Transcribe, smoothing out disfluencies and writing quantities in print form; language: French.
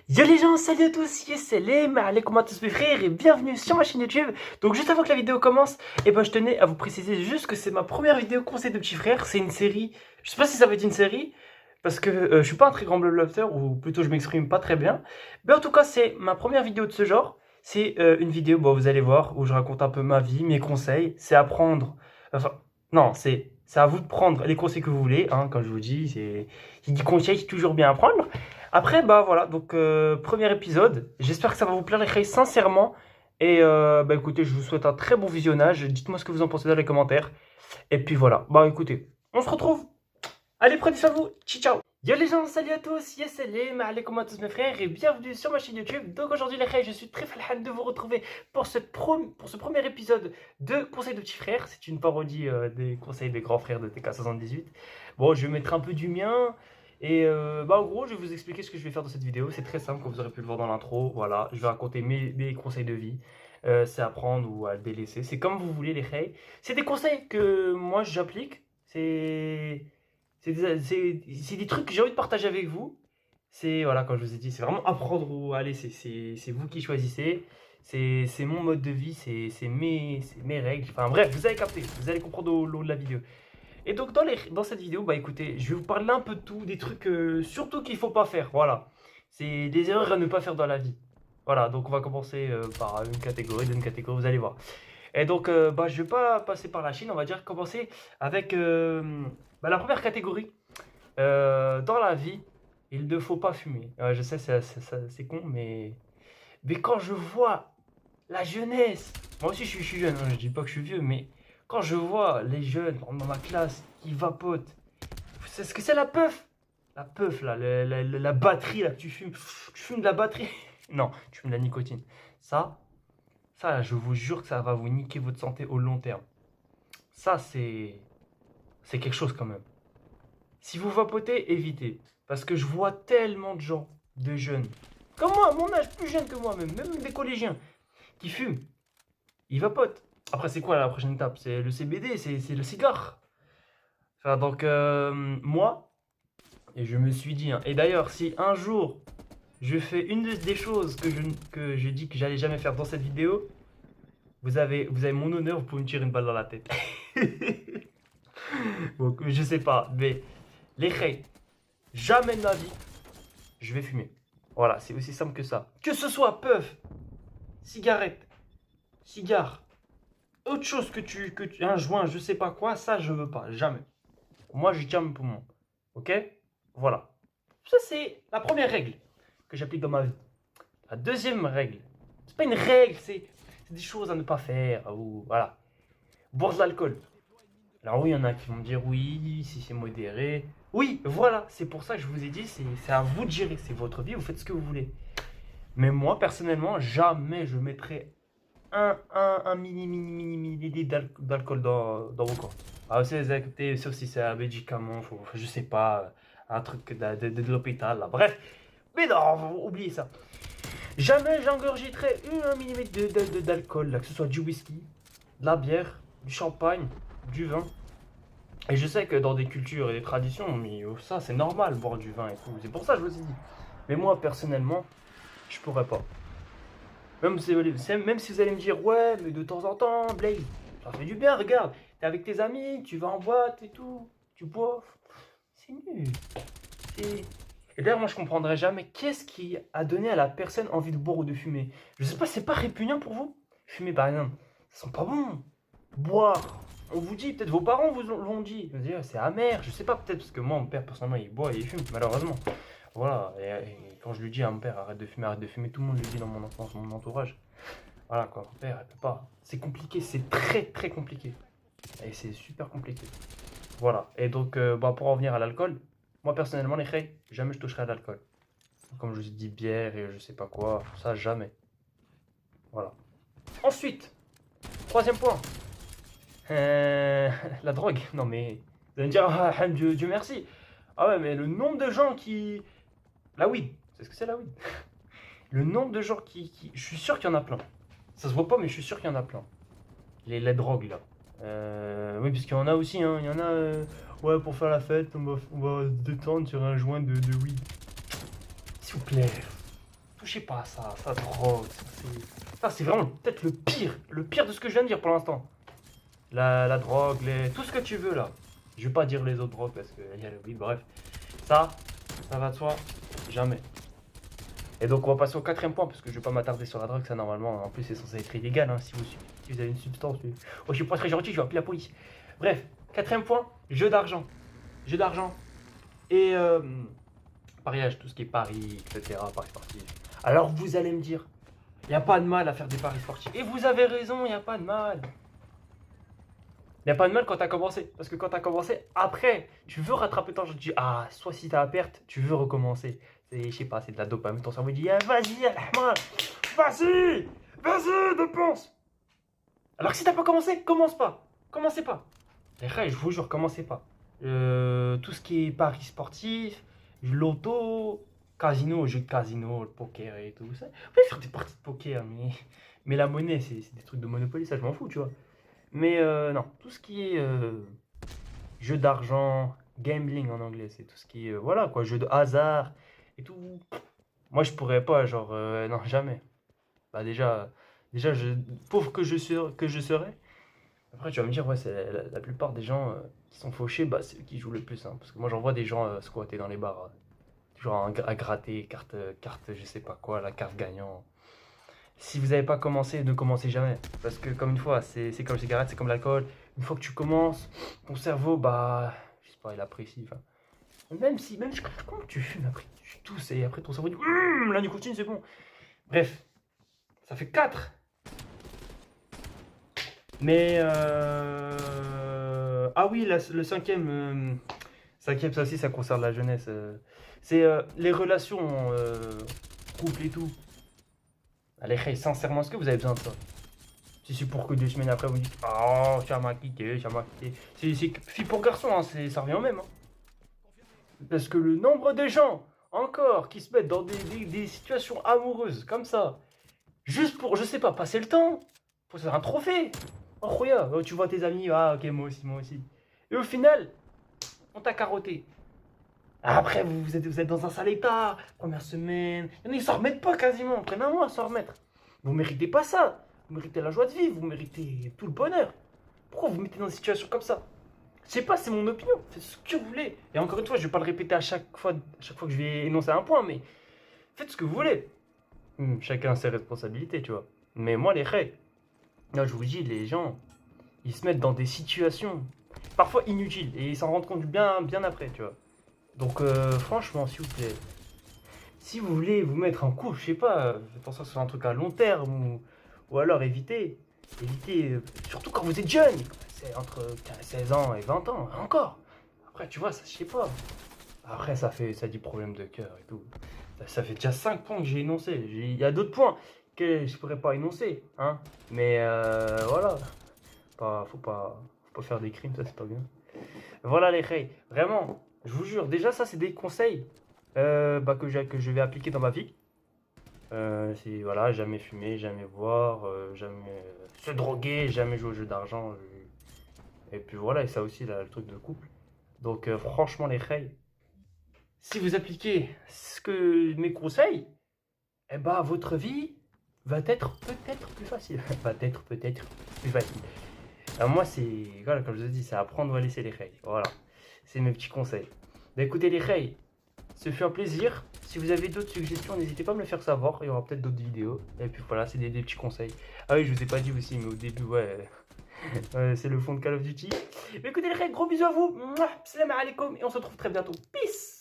Yo les gens, salut à tous, yes c'est Lem, comment tous mes frères et bienvenue sur ma chaîne YouTube. Donc juste avant que la vidéo commence, je tenais à vous préciser juste que c'est ma première vidéo conseil de petits frères. C'est une série, je sais pas si ça va être une série, parce que je suis pas un très grand bloodlufter, ou plutôt je m'exprime pas très bien. Mais en tout cas c'est ma première vidéo de ce genre. C'est une vidéo, vous allez voir, où je raconte un peu ma vie, mes conseils. C'est à prendre, enfin non, c'est à vous de prendre les conseils que vous voulez, hein, comme je vous dis, c'est qui dit conseil, c'est toujours bien à prendre. Après, voilà, donc premier épisode. J'espère que ça va vous plaire les créer sincèrement. Et écoutez, je vous souhaite un très bon visionnage. Dites-moi ce que vous en pensez dans les commentaires. Et puis voilà, écoutez, on se retrouve. Allez, prenez soin de vous. Ciao, ciao. Yo les gens, salut à tous. Yes, salut, comment tous mes frères et bienvenue sur ma chaîne YouTube. Donc aujourd'hui les frères, je suis très fan de vous retrouver pour ce premier épisode de Conseils de petits frères. C'est une parodie des conseils des grands frères de TK78. Bon, je vais mettre un peu du mien. Et en gros, je vais vous expliquer ce que je vais faire dans cette vidéo. C'est très simple, comme vous aurez pu le voir dans l'intro. Voilà, je vais raconter mes conseils de vie. C'est à prendre ou à délaisser. C'est comme vous voulez, les frères. C'est des conseils que moi j'applique. C'est des trucs que j'ai envie de partager avec vous. C'est, voilà, comme je vous ai dit, c'est vraiment apprendre ou aller. C'est vous qui choisissez. C'est mon mode de vie, c'est mes règles. Enfin bref, vous avez capté. Vous allez comprendre au long de la vidéo. Et donc dans cette vidéo, écoutez, je vais vous parler un peu de tout, des trucs surtout qu'il ne faut pas faire, voilà. C'est des erreurs à ne pas faire dans la vie. Voilà, donc on va commencer par une catégorie, deuxième catégorie, vous allez voir. Et donc, je ne vais pas passer par la Chine, on va dire commencer avec la première catégorie. Dans la vie, il ne faut pas fumer. Je sais, c'est con, mais quand je vois la jeunesse, moi aussi je suis jeune, hein, je dis pas que je suis vieux, mais quand je vois les jeunes dans ma classe qui vapotent, c'est ce que c'est la puff. La puff là, la batterie là, tu fumes de la batterie. Non, tu fumes de la nicotine. Ça, je vous jure que ça va vous niquer votre santé au long terme. Ça, c'est quelque chose quand même. Si vous vapotez, évitez. Parce que je vois tellement de gens, de jeunes, comme moi, à mon âge, plus jeune que moi même des collégiens, qui fument. Ils vapotent. Après, c'est quoi la prochaine étape? C'est le CBD, c'est le cigare. Enfin, donc, moi, et je me suis dit, hein, et d'ailleurs, si un jour je fais une des choses que je dis que j'allais jamais faire dans cette vidéo, vous avez mon honneur, vous pouvez me tirer une balle dans la tête. Donc, je sais pas, mais les règles, jamais de ma vie, je vais fumer. Voilà, c'est aussi simple que ça. Que ce soit puff, cigarette, cigare, autre chose un joint, je sais pas quoi, ça je veux pas, jamais. Moi je tiens mes poumons, ok? Voilà. Ça c'est la première règle que j'applique dans ma vie. La deuxième règle, c'est pas une règle, c'est des choses à ne pas faire, ou voilà. Boire de l'alcool. Alors oui, il y en a qui vont me dire oui, si c'est modéré. Oui, voilà, c'est pour ça que je vous ai dit, c'est à vous de gérer, c'est votre vie, vous faites ce que vous voulez. Mais moi, personnellement, jamais je mettrai un millilitre d'alcool dans vos corps. Ah, vous savez, sauf si c'est un médicament, je sais pas, un truc de l'hôpital, là. Bref, mais non, oubliez ça. Jamais j'engurgiterai un millimètre d'alcool, là, que ce soit du whisky, de la bière, du champagne, du vin. Et je sais que dans des cultures et des traditions, mais ça c'est normal, boire du vin et tout. C'est pour ça que je vous ai dit. Mais moi, personnellement, je pourrais pas. Même si vous allez me dire, ouais, mais de temps en temps, Blaze, ça fait du bien, regarde. T'es avec tes amis, tu vas en boîte et tout, tu bois. C'est nul. Et d'ailleurs, moi, je comprendrais jamais qu'est-ce qui a donné à la personne envie de boire ou de fumer. Je sais pas, c'est pas répugnant pour vous? Fumer, par exemple, ça sent pas bon. Boire, on vous dit, peut-être vos parents vous l'ont dit. Vous dire, c'est amer, je sais pas, peut-être, parce que moi, mon père, personnellement, il boit et il fume, malheureusement. Voilà, et quand je lui dis à mon père, arrête de fumer, tout le monde le dit dans mon enfance, mon entourage. Voilà, quoi, mon père, il peut pas. C'est compliqué, c'est très, très compliqué. Et c'est super compliqué. Voilà, et donc, pour en venir à l'alcool, moi, personnellement, les frères, jamais je toucherai à l'alcool. Comme je vous ai dit, bière et je sais pas quoi, ça, jamais. Voilà. Ensuite, troisième point. La drogue. Non, mais vous allez me dire, ah, Dieu merci. Ah ouais, mais le nombre de gens qui... La weed, c'est ce que c'est la weed. Le nombre de gens qui... Je suis sûr qu'il y en a plein. Ça se voit pas, mais je suis sûr qu'il y en a plein. Les drogues, là. Oui, parce qu'il y en a aussi, hein. Il y en a... ouais, pour faire la fête, on va se détendre sur un joint de weed. S'il vous plaît. touchez pas à ça, ça drogue, ça c'est vraiment peut-être le pire de ce que je viens de dire pour l'instant. La drogue, tout ce que tu veux là. Je vais pas dire les autres drogues parce que oui, bref. Ça va de soi, jamais. Et donc on va passer au quatrième point parce que je vais pas m'attarder sur la drogue, ça normalement en plus c'est censé être illégal hein, si vous avez une substance. Oh, je suis pas très gentil, je vais appeler la police. Bref, quatrième point, jeu d'argent. Jeu d'argent et pariage, tout ce qui est paris, etc. Paris sportif. Alors vous allez me dire, il n'y a pas de mal à faire des paris sportifs. Et vous avez raison, il n'y a pas de mal. Il n'y a pas de mal quand tu as commencé. Parce que quand tu as commencé, après, tu veux rattraper ton jeu. Tu dis, ah, soit si tu as à perte, tu veux recommencer. Je sais pas, c'est de la dopamine. Ton cerveau dit, ah, vas-y, Alahman, vas-y, dépense. Alors que si tu n'as pas commencé, commence pas. Commencez pas. Les frères, je vous jure, commencez pas. Tout ce qui est paris sportif, loto, casino, jeu de casino, le poker et tout ça. Vous pouvez faire des parties de poker, mais la monnaie, c'est des trucs de Monopoly, ça je m'en fous, tu vois. Mais non, tout ce qui est jeu d'argent, gambling en anglais, c'est tout ce qui est, voilà quoi, jeu de hasard et tout. Moi je pourrais pas, genre, non, jamais. Bah déjà pauvre que je serais. Après tu vas me dire, ouais, c'est la plupart des gens qui sont fauchés, bah c'est eux qui jouent le plus. Hein, parce que moi j'en vois des gens squatter dans les bars, toujours à gratter, carte, je sais pas quoi, la carte gagnant. Si vous n'avez pas commencé, ne commencez jamais. Parce que comme une fois, c'est comme la cigarette, c'est comme l'alcool. Une fois que tu commences, ton cerveau, bah, je sais pas, il apprécie. Même comment tu fumes après, tu tousses et après ton cerveau dit, la nicotine c'est bon. Bref, ça fait 4. Mais, ah oui, le cinquième, ça aussi, ça concerne la jeunesse. C'est les relations, couple et tout. Allez, sincèrement, est-ce que vous avez besoin de ça? Si c'est pour que 2 semaines après vous dites, oh, ça m'a quitté. C'est fille pour garçon, hein, ça revient au même. Hein. Parce que le nombre de gens, encore, qui se mettent dans des situations amoureuses, comme ça, juste pour, je sais pas, passer le temps, pour se faire un trophée. Oh, regarde, tu vois tes amis, ah, ok, moi aussi. Et au final, on t'a carotté. Après, vous êtes dans un sale état, première semaine. Il y en a, ils s'en remettent pas quasiment, prennent un mois à s'en remettre. Vous méritez pas ça. Vous méritez la joie de vivre, vous méritez tout le bonheur. Pourquoi vous mettez dans une situation comme ça? Je sais pas, c'est mon opinion, faites ce que vous voulez. Et encore une fois, je vais pas le répéter à chaque fois que je vais énoncer un point, mais faites ce que vous voulez. Chacun a ses responsabilités, tu vois. Mais moi, les règles, là, je vous dis, les gens, ils se mettent dans des situations parfois inutiles et ils s'en rendent compte bien après, tu vois. Donc franchement, s'il vous plaît, si vous voulez vous mettre en couple, je sais pas, faites attention que ce soit un truc à long terme ou alors évitez, surtout quand vous êtes jeune, c'est entre 16 ans et 20 ans, encore. Après, tu vois, ça, je sais pas. Après, ça dit problème de cœur et tout. Ça fait déjà 5 points que j'ai énoncés. Il y a d'autres points que je pourrais pas énoncer, hein. Mais voilà, faut pas faire des crimes, ça c'est pas bien. Voilà les reilles, vraiment. Je vous jure, déjà ça c'est des conseils que je vais appliquer dans ma vie. C'est voilà, jamais fumer, jamais boire, jamais se droguer, jamais jouer aux jeux d'argent. Et puis voilà, et ça aussi là, le truc de couple. Donc franchement les reilles, si vous appliquez mes conseils, eh ben votre vie va être peut-être plus facile. Va être peut-être plus facile. Alors moi c'est, voilà, comme je vous ai dit, c'est apprendre ou à laisser les reilles. Voilà. C'est mes petits conseils. Bah écoutez les reilles, ce fut un plaisir. Si vous avez d'autres suggestions, n'hésitez pas à me le faire savoir. Il y aura peut-être d'autres vidéos. Et puis voilà, c'est des petits conseils. Ah oui, je vous ai pas dit aussi, mais au début, ouais, c'est le fond de Call of Duty. Mais écoutez les reilles, gros bisous à vous. Salam alaikum et on se retrouve très bientôt. Peace.